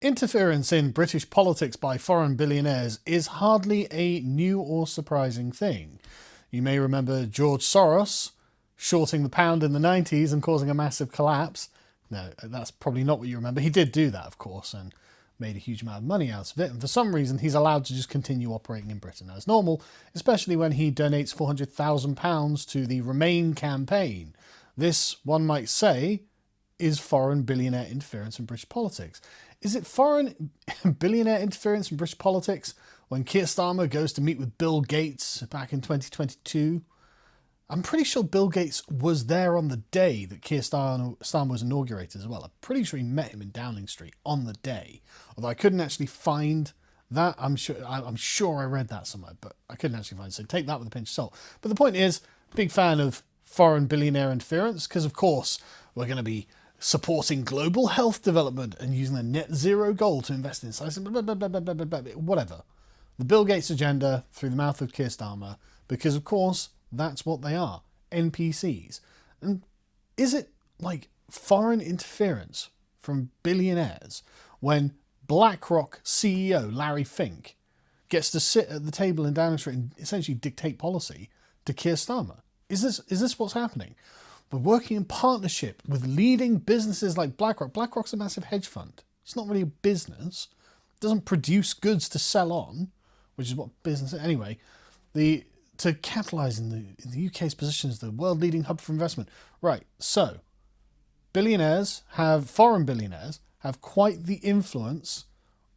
Interference in British politics by foreign billionaires is hardly a new or surprising thing. You may remember George Soros shorting the pound in the 90s and causing a massive collapse. No, that's probably not what you remember. He did do that, of course, and made a huge amount of money out of it. And for some reason, he's allowed to just continue operating in Britain as normal, especially when he donates £400,000 to the Remain campaign. This, one might say, is foreign billionaire interference in British politics. Is it foreign billionaire interference in British politics when Keir Starmer goes to meet with Bill Gates back in 2022? I'm pretty sure Bill Gates was there on the day that Keir Starmer was inaugurated as well. I'm pretty sure he met him in Downing Street on the day. Although I couldn't actually find that. I'm sure I read that somewhere, but I couldn't actually find it. So take that with a pinch of salt. But the point is, big fan of foreign billionaire interference because, of course, we're going to be supporting global health development and using the net zero goal to invest in science, whatever. The Bill Gates agenda through the mouth of Keir Starmer, because of course that's what they are, NPCs. And is it like foreign interference from billionaires when BlackRock CEO Larry Fink gets to sit at the table in Downing Street and essentially dictate policy to Keir Starmer? Is this what's happening? We're working in partnership with leading businesses like BlackRock. BlackRock's a massive hedge fund. It's not really a business. It doesn't produce goods to sell on, which is what business is. Anyway, to capitalise in the UK's position as the world leading hub for investment. Right, so foreign billionaires have quite the influence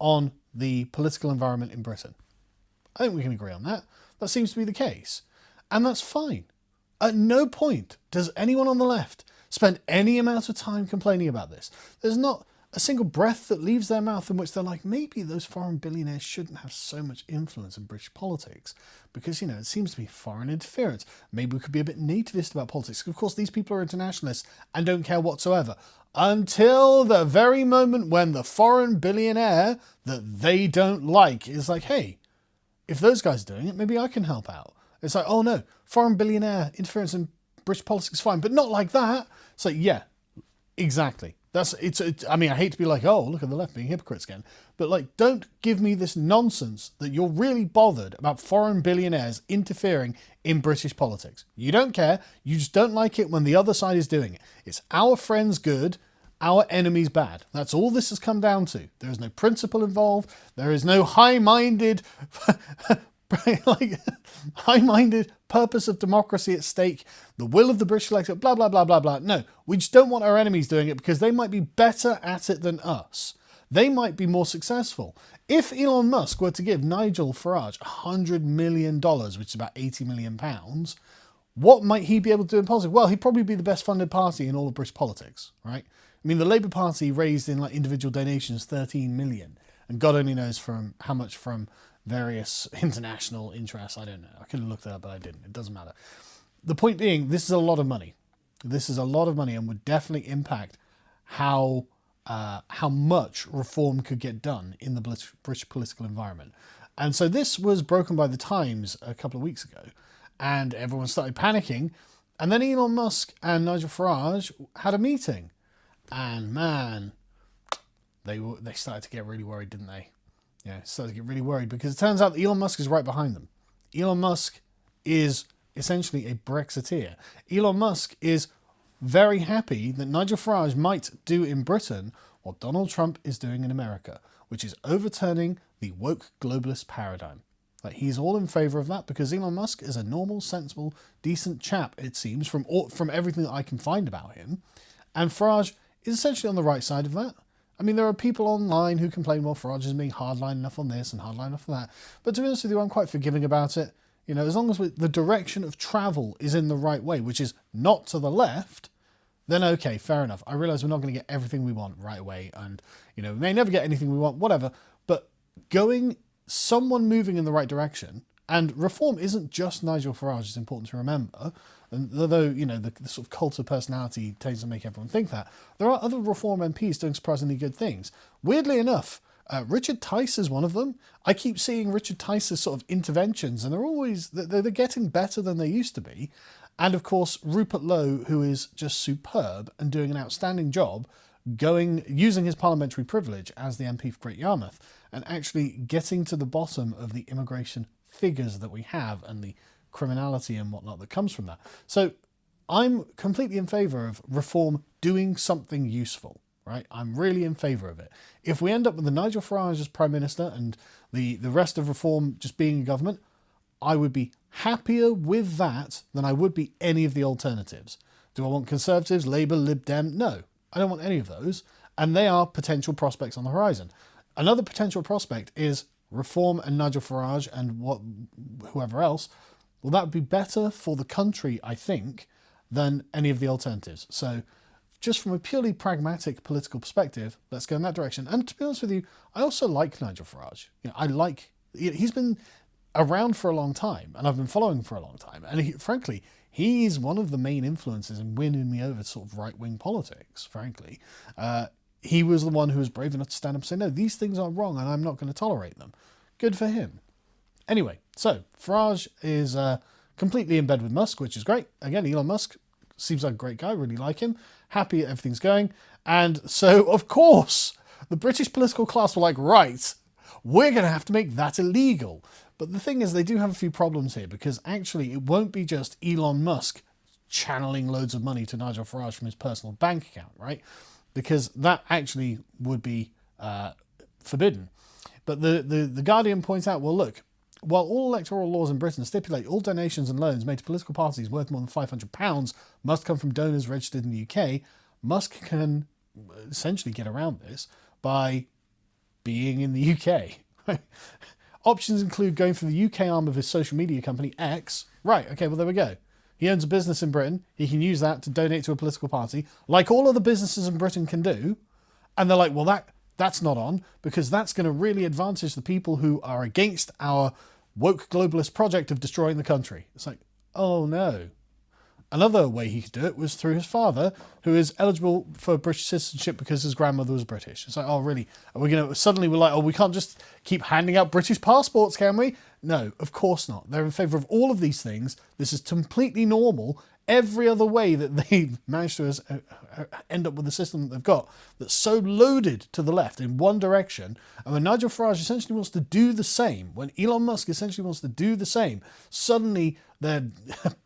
on the political environment in Britain. I think we can agree on that. That seems to be the case. And that's fine. At no point does anyone on the left spend any amount of time complaining about this. There's not a single breath that leaves their mouth in which they're like, maybe those foreign billionaires shouldn't have so much influence in British politics because, it seems to be foreign interference. Maybe we could be a bit nativist about politics. Of course, these people are internationalists and don't care whatsoever until the very moment when the foreign billionaire that they don't like is like, hey, if those guys are doing it, maybe I can help out. It's like, oh no, foreign billionaire interference in British politics is fine, but not like that. It's like, yeah, exactly. I hate to be like, oh, look at the left being hypocrites again. But like, don't give me this nonsense that you're really bothered about foreign billionaires interfering in British politics. You don't care. You just don't like it when the other side is doing it. It's our friends good, our enemies bad. That's all this has come down to. There is no principle involved. There is no high-minded high-minded purpose of democracy at stake, the will of the British electorate, blah, blah, blah, blah, blah. No, we just don't want our enemies doing it because they might be better at it than us. They might be more successful. If Elon Musk were to give Nigel Farage $100 million, which is about £80 million, what might he be able to do in politics? Well, he'd probably be the best funded party in all of British politics, right? I mean, the Labour Party raised in like individual donations 13 million, and God only knows from how much from various international interests. I don't know. I could have looked that up, but I didn't. It doesn't matter. The point being, this is a lot of money. This is a lot of money and would definitely impact how much reform could get done in the British political environment. And so this was broken by the Times a couple of weeks ago, and everyone started panicking. And then Elon Musk and Nigel Farage had a meeting, and man, they started to get really worried, didn't they? Yeah, started to get really worried because it turns out that Elon Musk is right behind them. Elon Musk is essentially a Brexiteer. Elon Musk is very happy that Nigel Farage might do in Britain what Donald Trump is doing in America, which is overturning the woke globalist paradigm. Like, he's all in favour of that because Elon Musk is a normal, sensible, decent chap, it seems, from everything that I can find about him. And Farage is essentially on the right side of that. I mean, there are people online who complain, well, Farage isn't being hardline enough on this and hardline enough on that. But to be honest with you, I'm quite forgiving about it. As long as the direction of travel is in the right way, which is not to the left, then okay, fair enough. I realise we're not going to get everything we want right away. And, we may never get anything we want, whatever. But someone moving in the right direction, and reform isn't just Nigel Farage, it's important to remember. And although, the sort of cult of personality tends to make everyone think that, there are other Reform MPs doing surprisingly good things. Weirdly enough, Richard Tice is one of them. I keep seeing Richard Tice's sort of interventions, and they're getting better than they used to be. And of course, Rupert Lowe, who is just superb and doing an outstanding job, using his parliamentary privilege as the MP for Great Yarmouth and actually getting to the bottom of the immigration figures that we have and the criminality and whatnot that comes from that. So I'm completely in favour of reform doing something useful, right? I'm really in favour of it. If we end up with the Nigel Farage as Prime Minister and the rest of reform just being in government, I would be happier with that than I would be any of the alternatives. Do I want Conservatives, Labour, Lib Dem? No, I don't want any of those. And they are potential prospects on the horizon. Another potential prospect is reform and Nigel Farage and whoever else. Well, that would be better for the country, I think, than any of the alternatives. So just from a purely pragmatic political perspective, let's go in that direction. And to be honest with you, I also like Nigel Farage. He's been around for a long time, and I've been following him for a long time. And frankly, he's one of the main influences in winning me over to sort of right-wing politics, frankly. He was the one who was brave enough to stand up and say, no, these things are wrong and I'm not going to tolerate them. Good for him. Anyway, so Farage is completely in bed with Musk, which is great. Again, Elon Musk seems like a great guy, really like him. Happy everything's going. And so, of course, the British political class were like, right, we're going to have to make that illegal. But the thing is, they do have a few problems here because actually it won't be just Elon Musk channeling loads of money to Nigel Farage from his personal bank account, right? Because that actually would be forbidden. But the Guardian points out, well, look, while all electoral laws in Britain stipulate all donations and loans made to political parties worth more than £500 must come from donors registered in the UK, Musk can essentially get around this by being in the UK. Options include going for the UK arm of his social media company, X. Right, okay, well, there we go. He owns a business in Britain. He can use that to donate to a political party, like all other businesses in Britain can do. And they're like, well, that's not on, because that's going to really advantage the people who are against our woke globalist project of destroying the country. It's like, oh no. Another way he could do it was through his father, who is eligible for British citizenship because his grandmother was British. It's like, oh really? Are we going to, suddenly we're like, oh, we can't just keep handing out British passports, can we? No, of course not. They're in favour of all of these things. This is completely normal. Every other way that they've managed to end up with the system that they've got that's so loaded to the left in one direction, and when Nigel Farage essentially wants to do the same, when Elon Musk essentially wants to do the same, suddenly they're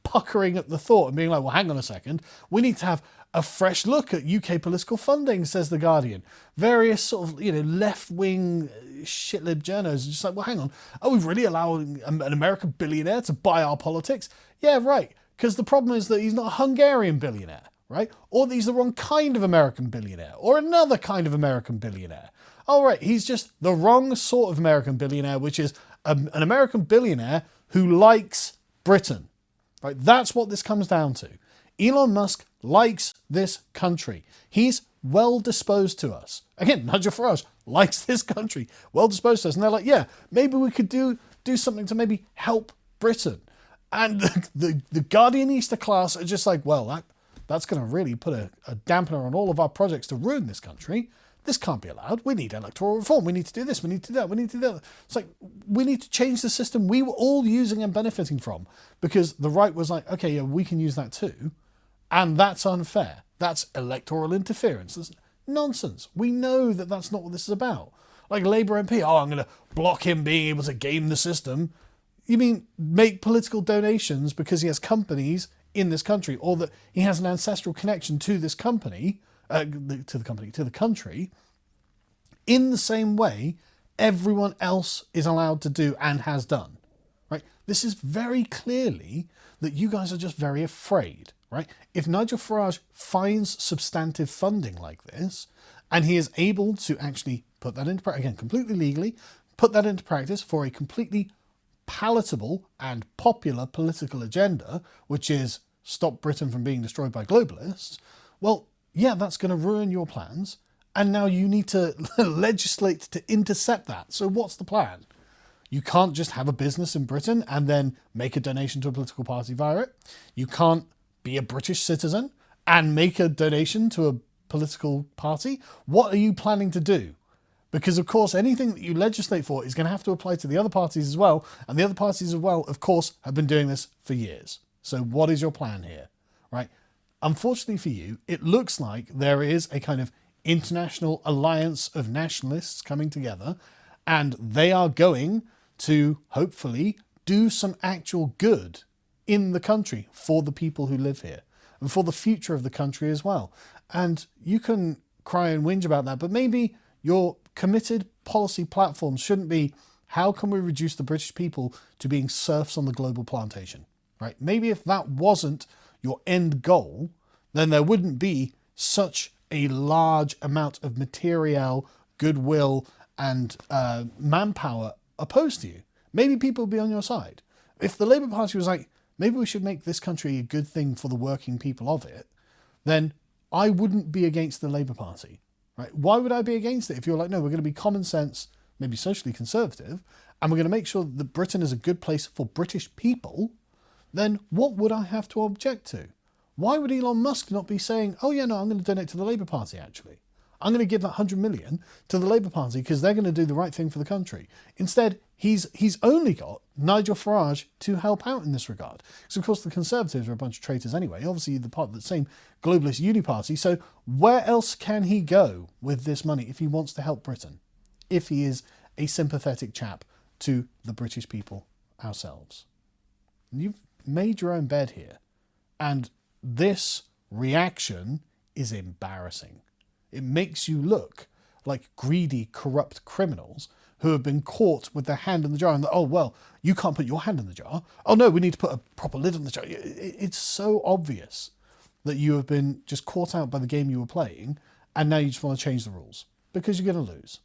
puckering at the thought and being like, well, hang on a second, we need to have a fresh look at UK political funding, says The Guardian. Various sort of, left-wing shitlib journos are just like, well, hang on, are we really allowing an American billionaire to buy our politics? Yeah, right. Because the problem is that he's not a Hungarian billionaire, right? Or that he's the wrong kind of American billionaire, or another kind of American billionaire. Oh, right, he's just the wrong sort of American billionaire, which is an American billionaire who likes Britain, right? That's what this comes down to. Elon Musk likes this country. He's well disposed to us. Again, Nigel Farage likes this country, well disposed to us. And they're like, yeah, maybe we could do something to maybe help Britain. And the Guardianista class are just like, well, that's going to really put a dampener on all of our projects to ruin this country. This can't be allowed. We need electoral reform. We need to do this. We need to do that. We need to do that. It's like, we need to change the system we were all using and benefiting from, because the right was like, okay, yeah, we can use that too. And that's unfair. That's electoral interference. That's nonsense. We know that that's not what this is about. Like Labour MP, oh, I'm going to block him being able to game the system. You mean make political donations because he has companies in this country, or that he has an ancestral connection to this company, to the country, in the same way everyone else is allowed to do and has done, right? This is very clearly that you guys are just very afraid, right? If Nigel Farage finds substantive funding like this, and he is able to actually put that into practice, again, completely legally, put that into practice for a completely palatable and popular political agenda, which is stop Britain from being destroyed by globalists, well, yeah, that's going to ruin your plans. And now you need to legislate to intercept that. So what's the plan? You can't just have a business in Britain and then make a donation to a political party via it. You can't be a British citizen and make a donation to a political party. What are you planning to do? Because, of course, anything that you legislate for is going to have to apply to the other parties as well. And the other parties as well, of course, have been doing this for years. So what is your plan here, right? Unfortunately for you, it looks like there is a kind of international alliance of nationalists coming together, and they are going to hopefully do some actual good in the country for the people who live here and for the future of the country as well. And you can cry and whinge about that, but maybe your committed policy platform shouldn't be, how can we reduce the British people to being serfs on the global plantation, right? Maybe if that wasn't your end goal, then there wouldn't be such a large amount of material, goodwill, and manpower opposed to you. Maybe people would be on your side. If the Labour Party was like, maybe we should make this country a good thing for the working people of it, then I wouldn't be against the Labour Party, right? Why would I be against it if you're like, no, we're going to be common sense, maybe socially conservative, and we're going to make sure that Britain is a good place for British people, then what would I have to object to? Why would Elon Musk not be saying, oh yeah, no, I'm going to donate to the Labour Party actually. I'm going to give that 100 million to the Labour Party because they're going to do the right thing for the country. Instead, he's only got Nigel Farage to help out in this regard. Because of course the Conservatives are a bunch of traitors anyway, obviously the part of the same globalist uni party. So where else can he go with this money if he wants to help Britain? If he is a sympathetic chap to the British people ourselves. You've made your own bed here. And this reaction is embarrassing. It makes you look like greedy, corrupt criminals who have been caught with their hand in the jar and, oh, well, you can't put your hand in the jar. Oh, no, we need to put a proper lid on the jar. It's so obvious that you have been just caught out by the game you were playing and now you just want to change the rules because you're going to lose.